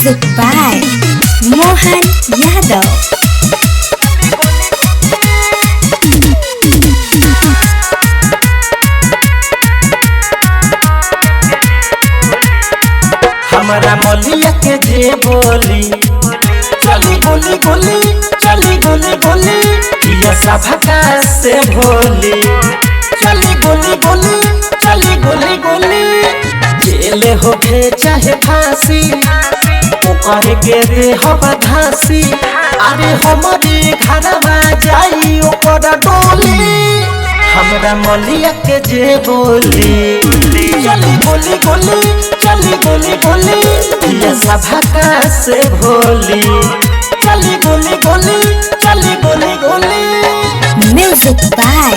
Music by Mohan Yadav. हमारा मलिया के जे बोली चली गोली गोली चली गोली गोली ये सभा से भोली चली गोली गोली चली गोली गोली जेल हो गए चाहे फांसी ओकर के दे हवा धांसी अरे हमारे घर में जाई ओकर डोली हमरा मलिया के जे बोली चली गोली गोली चली गोली गोली ये सभा से भोली चली गोली गोली चली गोली गोली। Music by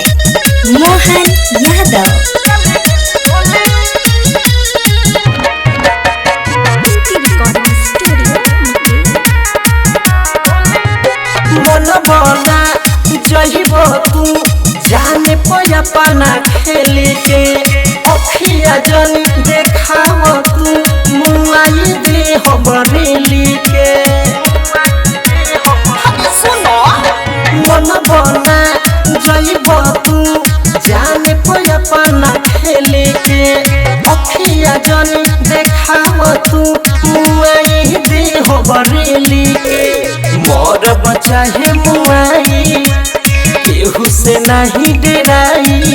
Mohan Yadav. मन बना जहिब तू जाने पया पाना खेली के अखिया जनी देखाव तू मुआई दे हबरेली के सुनो मन बना जहिब तू जाने पया पाना खेली के अखिया जनी देखाव तू मुआई दे हबरेली के मोर बच्चा है मुआई केहू से नहीं डराई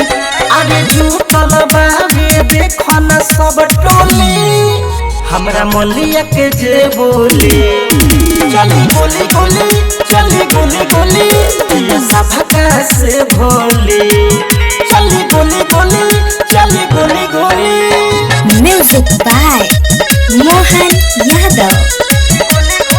अरे झूठल बाबे देखो न सब टोली हमरा मलिया के जे बोली चली गोली गोली चली गोली गोली ये सभा से भोली चली गोली गोली चली गोली गोली। Music by Mohan Yadav.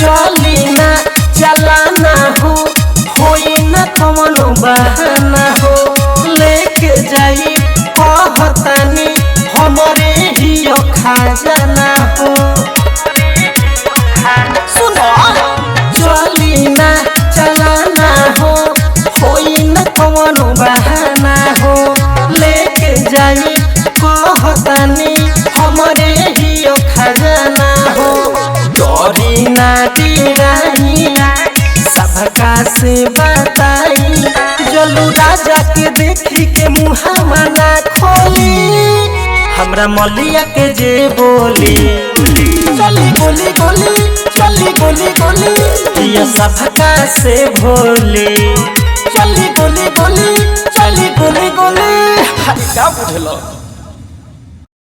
चली ना चलाना हो होई ना कमनो बहाना हो लेके जाई कहतानी हमरे ही खजाना हो सुनो चली ना चलाना हो होई ना कमनो बहाना हो लेके जाई कहतानी हमरे ही खजाना हो डोरी ना डराई सबका से बताई जलू राजा के देखी के मुहावा ना खोली हमरा मलिया के जे बोली चली गोली गोली चली गोली गोली ये सबका से भोली चली गोली गोली चली गोली गोली। क्या बुझलो।